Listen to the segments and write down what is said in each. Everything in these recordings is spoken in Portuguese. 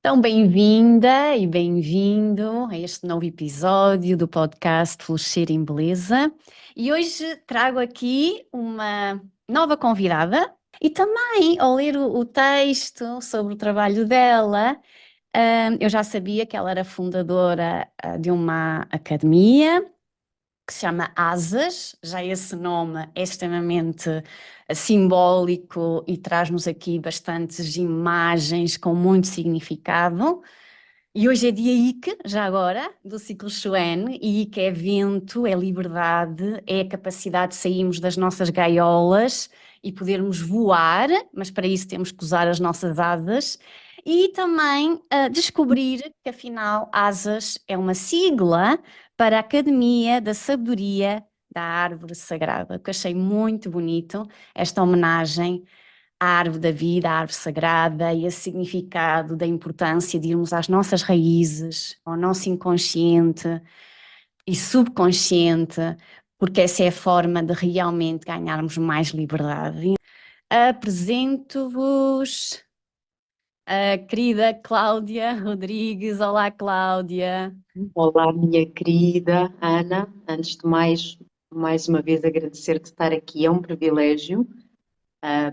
Então, bem-vinda e bem-vindo a este novo episódio do podcast Florescer em Beleza. E hoje trago aqui uma nova convidada e também, ao ler o texto sobre o trabalho dela, eu já sabia que ela era fundadora, de uma academia que se chama Asas. Já esse nome é extremamente simbólico e traz-nos aqui bastantes imagens com muito significado. E hoje é dia IC, já agora, do ciclo Chuan, e IC é vento, é liberdade, é a capacidade de sairmos das nossas gaiolas e podermos voar, mas para isso temos que usar as nossas asas, e também descobrir que afinal asas é uma sigla para a Academia da Sabedoria da Árvore Sagrada, que eu achei muito bonito esta homenagem a árvore da vida, a árvore sagrada e esse significado da importância de irmos às nossas raízes, ao nosso inconsciente e subconsciente, porque essa é a forma de realmente ganharmos mais liberdade. Apresento-vos a querida Cláudia Rodrigues. Olá, Cláudia. Olá, minha querida Ana. Antes de mais uma vez agradecer-te estar aqui. É um privilégio,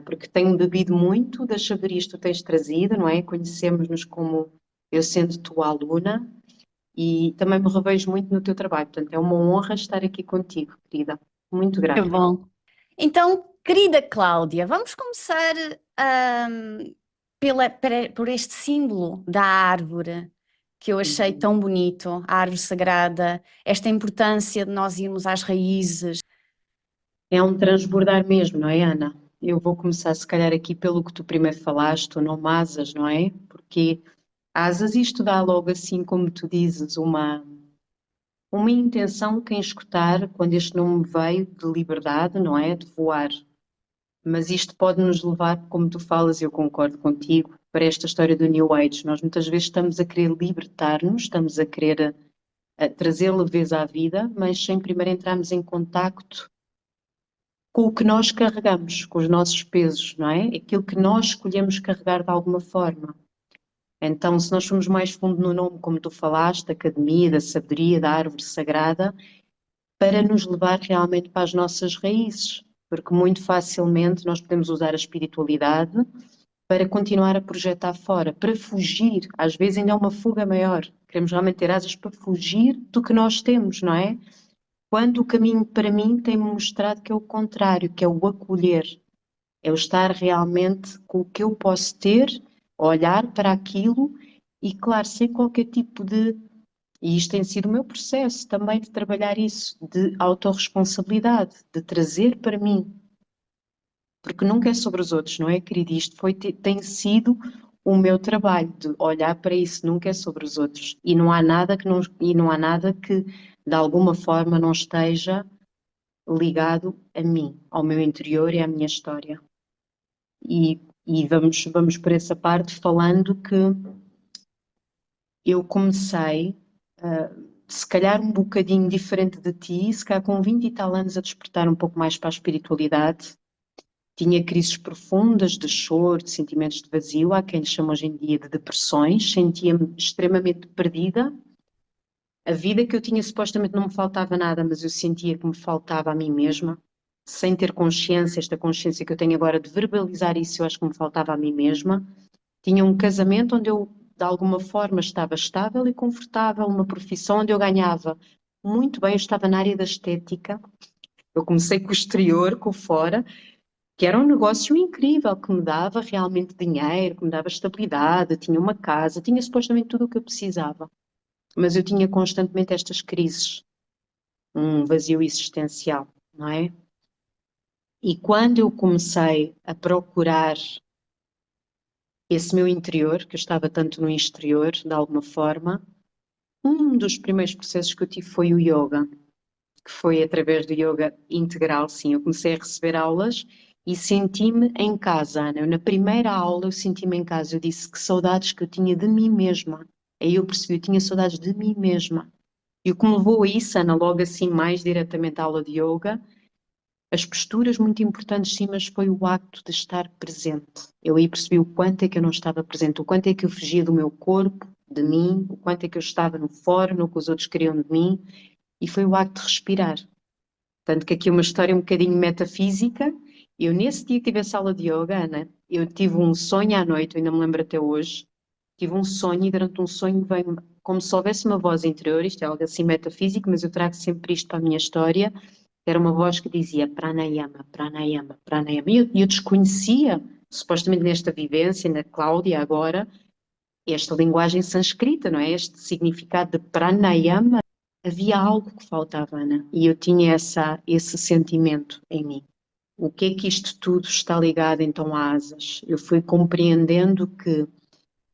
porque tenho bebido muito das saberias que tu tens trazido, não é? Conhecemos-nos como eu sendo tua aluna e também me revejo muito no teu trabalho. Portanto, é uma honra estar aqui contigo, querida. Muito Que grata. bom. Então, querida Cláudia, vamos começar por este símbolo da árvore que eu achei Uhum. tão bonito, a árvore sagrada, esta importância de nós irmos às raízes. É um transbordar mesmo, não é, Ana? Eu vou começar, se calhar, aqui pelo que tu primeiro falaste, o nome asas, não é? Porque asas, isto dá logo assim, como tu dizes, uma intenção, quem escutar, quando este nome veio, de liberdade, não é? De voar. Mas isto pode nos levar, como tu falas, e eu concordo contigo, para esta história do New Age. Nós muitas vezes estamos a querer libertar-nos, estamos a querer trazer leveza à vida, mas sem primeiro entrarmos em contacto com o que nós carregamos, com os nossos pesos, não é? Aquilo que nós escolhemos carregar de alguma forma. Então, se nós formos mais fundo no nome, como tu falaste, da Academia, da Sabedoria, da Árvore Sagrada, para nos levar realmente para as nossas raízes, porque muito facilmente nós podemos usar a espiritualidade para continuar a projetar fora, para fugir, às vezes ainda é uma fuga maior, queremos realmente ter asas para fugir do que nós temos, não é? Quando o caminho para mim tem-me mostrado que é o contrário, que é o acolher, é o estar realmente com o que eu posso ter, olhar para aquilo e, claro, sem qualquer tipo de. E isto tem sido o meu processo também de trabalhar isso, de autorresponsabilidade, de trazer para mim, porque nunca é sobre os outros, não é, querido? Isto tem sido o meu trabalho, de olhar para isso, nunca é sobre os outros. E não há nada que de alguma forma não esteja ligado a mim, ao meu interior e à minha história. E vamos por essa parte falando que eu comecei, se calhar um bocadinho diferente de ti, se calhar com 20 e tal anos a despertar um pouco mais para a espiritualidade. Tinha crises profundas de choro, de sentimentos de vazio, há quem lhe chama hoje em dia de depressões, sentia-me extremamente perdida. A vida que eu tinha supostamente não me faltava nada, mas eu sentia que me faltava a mim mesma, sem ter consciência, esta consciência que eu tenho agora de verbalizar isso, eu acho que me faltava a mim mesma. Tinha um casamento onde eu, de alguma forma, estava estável e confortável, uma profissão onde eu ganhava muito bem, eu estava na área da estética. Eu comecei com o exterior, com o fora, que era um negócio incrível, que me dava realmente dinheiro, que me dava estabilidade, tinha uma casa, tinha supostamente tudo o que eu precisava. Mas eu tinha constantemente estas crises, um vazio existencial, não é? E quando eu comecei a procurar esse meu interior, que eu estava tanto no exterior, de alguma forma, um dos primeiros processos que eu tive foi o yoga, que foi através do yoga integral, sim. Eu comecei a receber aulas e senti-me em casa, Ana. Na primeira aula eu senti-me em casa. Eu disse que saudades que eu tinha de mim mesma. Aí eu percebi, eu tinha saudades de mim mesma. E o que me levou a isso, Ana, logo assim mais diretamente à aula de yoga, as posturas muito importantes, sim, mas foi o acto de estar presente. Eu aí percebi o quanto é que eu não estava presente, o quanto é que eu fugia do meu corpo, de mim, o quanto é que eu estava no fora, no que os outros queriam de mim, e foi o acto de respirar. Tanto que aqui uma história um bocadinho metafísica. Eu, nesse dia que tive a sala de yoga, Ana, eu tive um sonho à noite, eu ainda me lembro até hoje. Tive um sonho e durante um sonho veio como se houvesse uma voz interior, isto é algo assim metafísico, mas eu trago sempre isto para a minha história. Era uma voz que dizia pranayama, pranayama, pranayama. E eu desconhecia, supostamente nesta vivência, na Cláudia agora, esta linguagem sânscrita, não é? Este significado de pranayama. Havia algo que faltava, Ana, e eu tinha esse sentimento em mim. O que é que isto tudo está ligado então a asas? Eu fui compreendendo que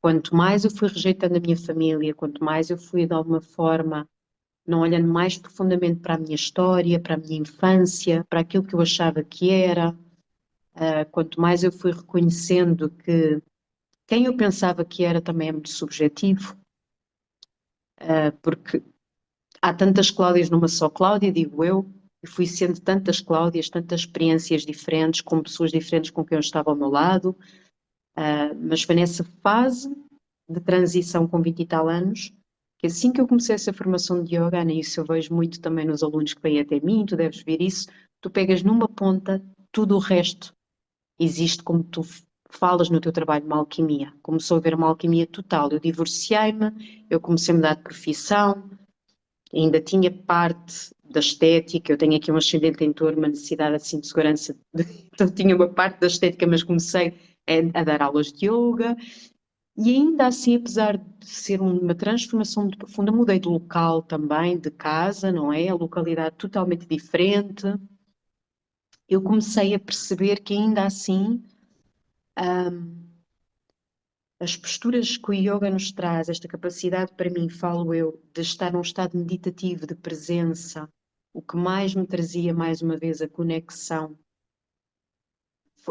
quanto mais eu fui rejeitando a minha família, quanto mais eu fui de alguma forma não olhando mais profundamente para a minha história, para a minha infância, para aquilo que eu achava que era, quanto mais eu fui reconhecendo que quem eu pensava que era também é muito subjetivo, porque há tantas Cláudias numa só Cláudia, digo eu, e fui sendo tantas Cláudias, tantas experiências diferentes, com pessoas diferentes com quem eu estava ao meu lado, mas foi nessa fase de transição com 20 e tal anos, que assim que eu comecei essa formação de yoga, Ana, isso eu vejo muito também nos alunos que vêm até mim, tu deves ver isso, tu pegas numa ponta, tudo o resto existe como tu falas no teu trabalho, uma alquimia. Começou a haver uma alquimia total. Eu divorciei-me, eu comecei a mudar de profissão, ainda tinha parte da estética, eu tenho aqui um ascendente em touro, uma necessidade assim de segurança, então tinha uma parte da estética, mas comecei a dar aulas de yoga, e ainda assim, apesar de ser uma transformação muito profunda, mudei de local também, de casa, não é? A localidade totalmente diferente. Eu comecei a perceber que ainda assim, as posturas que o yoga nos traz, esta capacidade para mim, falo eu, de estar num estado meditativo, de presença, o que mais me trazia mais uma vez a conexão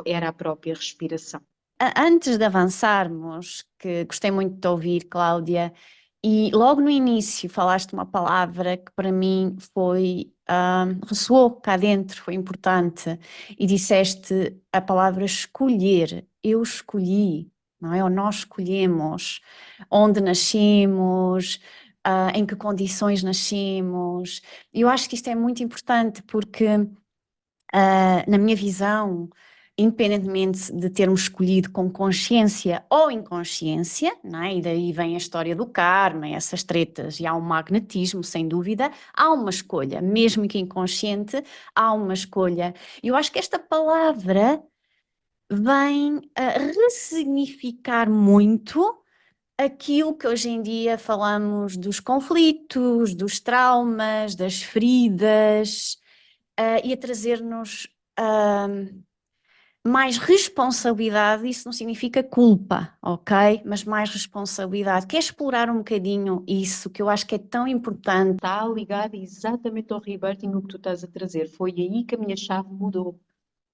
era a própria respiração. Antes de avançarmos, que gostei muito de te ouvir, Cláudia, e logo no início falaste uma palavra que para mim foi, ressoou cá dentro, foi importante, e disseste a palavra escolher. Eu escolhi, não é? Ou nós escolhemos onde nascemos, em que condições nascemos. E eu acho que isto é muito importante porque, na minha visão, independentemente de termos escolhido com consciência ou inconsciência, não é? E daí vem a história do karma, essas tretas, e há um magnetismo, sem dúvida, há uma escolha, mesmo que inconsciente, há uma escolha. E eu acho que esta palavra vem a ressignificar muito aquilo que hoje em dia falamos dos conflitos, dos traumas, das feridas, e a trazer-nos mais responsabilidade. Isso não significa culpa, ok? Mas mais responsabilidade. Quer explorar um bocadinho isso, que eu acho que é tão importante? Está ligado exatamente ao rebirthing o que tu estás a trazer. Foi aí que a minha chave mudou.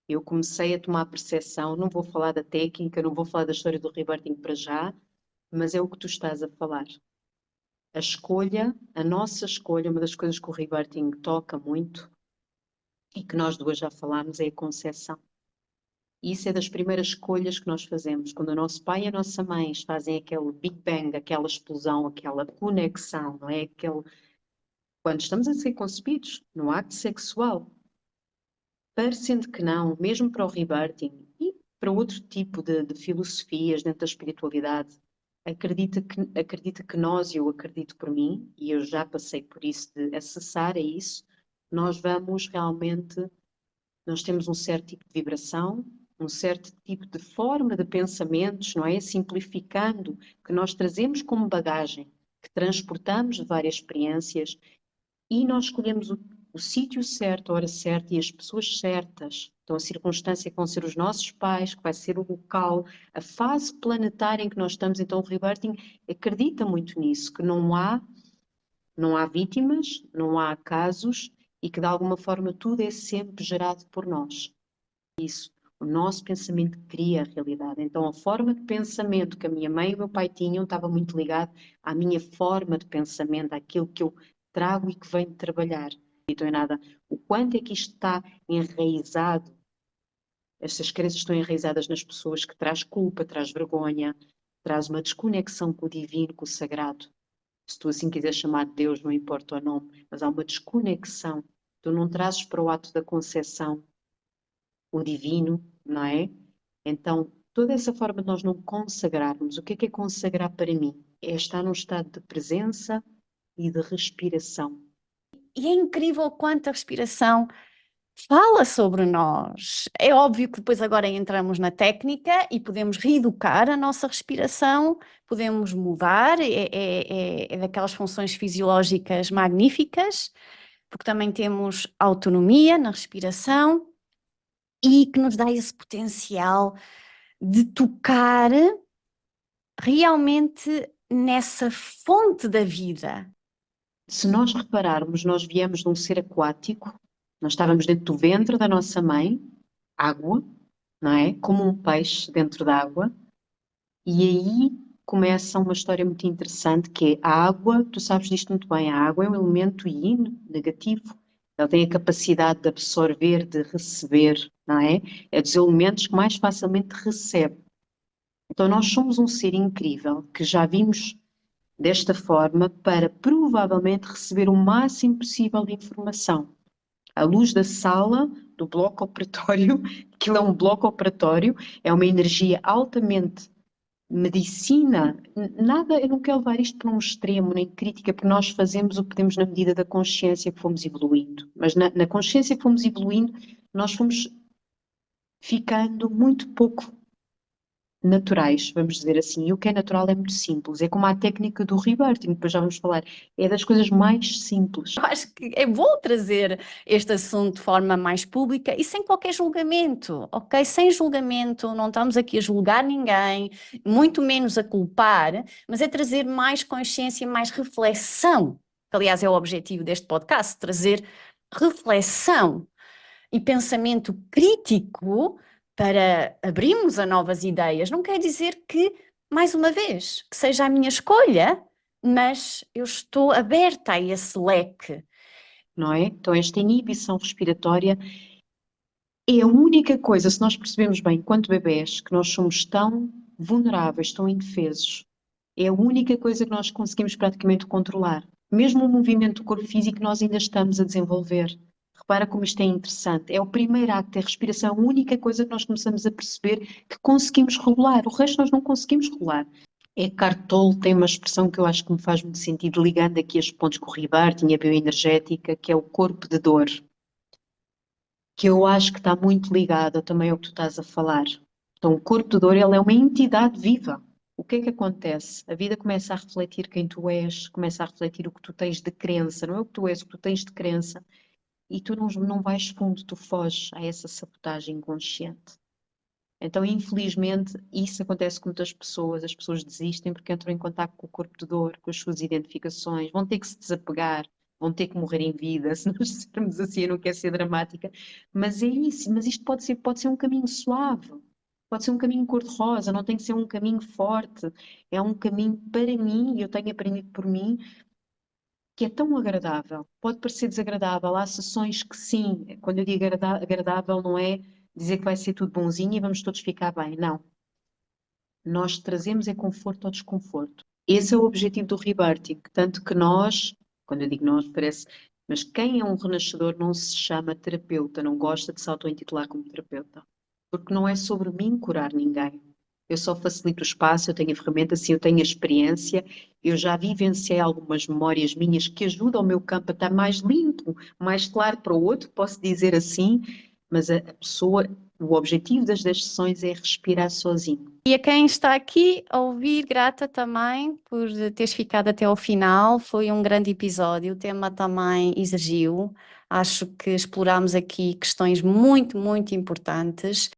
Eu comecei a tomar percepção, não vou falar da técnica, não vou falar da história do rebirthing para já, mas é o que tu estás a falar. A escolha, a nossa escolha, uma das coisas que o rebirthing toca muito e que nós duas já falámos é a concepção. E isso é das primeiras escolhas que nós fazemos. Quando o nosso pai e a nossa mãe fazem aquele Big Bang, aquela explosão, aquela conexão, não é? Quando estamos a ser concebidos, no acto sexual, parecendo que não, mesmo para o rebirthing e para outro tipo de filosofias dentro da espiritualidade, acredita que nós, e eu acredito por mim, e eu já passei por isso, de acessar a isso, nós vamos realmente, nós temos um certo tipo de vibração, um certo tipo de forma de pensamentos, não é? Simplificando, que nós trazemos como bagagem, que transportamos de várias experiências e nós escolhemos o sítio certo, a hora certa e as pessoas certas. Então, a circunstância que vão ser os nossos pais, que vai ser o local, a fase planetária em que nós estamos. Então, o Rebirthing acredita muito nisso, que não há vítimas, não há casos e que, de alguma forma, tudo é sempre gerado por nós. Isso. O nosso pensamento cria a realidade. Então, a forma de pensamento que a minha mãe e o meu pai tinham estava muito ligado à minha forma de pensamento, àquilo que eu trago e que venho trabalhar. acreditam em nada, o quanto é que isto está enraizado, estas crenças estão enraizadas nas pessoas, que traz culpa, traz vergonha, traz uma desconexão com o divino, com o sagrado. Se tu assim quiseres chamar de Deus, não importa o nome, mas há uma desconexão. Tu não trazes para o ato da concepção o divino, não é? Então, toda essa forma de nós não consagrarmos, o que é consagrar para mim? É estar num estado de presença e de respiração. E é incrível quanto a respiração fala sobre nós. É óbvio que depois agora entramos na técnica e podemos reeducar a nossa respiração, podemos mudar, é daquelas funções fisiológicas magníficas, porque também temos autonomia na respiração e que nos dá esse potencial de tocar realmente nessa fonte da vida. Se nós repararmos, nós viemos de um ser aquático, nós estávamos dentro do ventre da nossa mãe, água, não é? Como um peixe dentro da água, e aí começa uma história muito interessante, que é a água, tu sabes disto muito bem, a água é um elemento yin, negativo, ela tem a capacidade de absorver, de receber, não é? É dos elementos que mais facilmente recebe. Então nós somos um ser incrível, que já vimos desta forma para provavelmente receber o máximo possível de informação. A luz da sala, do bloco operatório, aquilo é um bloco operatório, é uma energia altamente medicina, nada, eu não quero levar isto para um extremo, nem crítica, porque nós fazemos o que podemos na medida da consciência que fomos evoluindo. Mas na consciência que fomos evoluindo, nós fomos ficando muito pouco naturais, vamos dizer assim. E o que é natural é muito simples. É como a técnica do rebirthing, depois já vamos falar. É das coisas mais simples. Eu acho que é bom trazer este assunto de forma mais pública e sem qualquer julgamento, ok? Sem julgamento, não estamos aqui a julgar ninguém, muito menos a culpar, mas é trazer mais consciência, mais reflexão, que aliás é o objetivo deste podcast, trazer reflexão e pensamento crítico para abrirmos a novas ideias. Não quer dizer que, mais uma vez, que seja a minha escolha, mas eu estou aberta a esse leque. Não é? Então esta inibição respiratória é a única coisa, se nós percebemos bem, enquanto bebés, que nós somos tão vulneráveis, tão indefesos, é a única coisa que nós conseguimos praticamente controlar. Mesmo o movimento do corpo físico nós ainda estamos a desenvolver. Repara como isto é interessante. É o primeiro acto, é a respiração, a única coisa que nós começamos a perceber que conseguimos regular. O resto nós não conseguimos regular. Eckhart Tolle tem uma expressão que eu acho que me faz muito sentido, ligando aqui as pontos com o Rebirthing e a bioenergética, que é o corpo de dor, que eu acho que está muito ligado também ao que tu estás a falar. Então, o corpo de dor, ele é uma entidade viva. O que é que acontece? A vida começa a refletir quem tu és, começa a refletir o que tu tens de crença, não é o que tu és, o que tu tens de crença, e tu não vais fundo, tu foges a essa sabotagem inconsciente. Então, infelizmente, isso acontece com muitas pessoas, as pessoas desistem porque entram em contato com o corpo de dor, com as suas identificações, vão ter que se desapegar, vão ter que morrer em vida, se nós dissermos assim, eu não quero ser dramática, mas é isso, mas isto pode ser um caminho suave, pode ser um caminho cor-de-rosa, não tem que ser um caminho forte, é um caminho para mim, e eu tenho aprendido por mim, que é tão agradável. Pode parecer desagradável, há sessões que sim, quando eu digo agradável não é dizer que vai ser tudo bonzinho e vamos todos ficar bem, não. Nós trazemos é conforto ao desconforto. Esse é o objetivo do rebirthing, tanto que nós, quando eu digo nós, parece, mas quem é um renascedor não se chama terapeuta, não gosta de se auto-intitular como terapeuta, porque não é sobre mim curar ninguém. Eu só facilito o espaço, eu tenho a ferramenta, sim, eu tenho a experiência, eu já vivenciei algumas memórias minhas que ajudam o meu campo a estar mais limpo, mais claro para o outro, posso dizer assim, mas a pessoa, o objetivo das sessões é respirar sozinho. E a quem está aqui a ouvir, grata também por teres ficado até ao final. Foi um grande episódio, o tema também exigiu. Acho que explorámos aqui questões muito, muito importantes.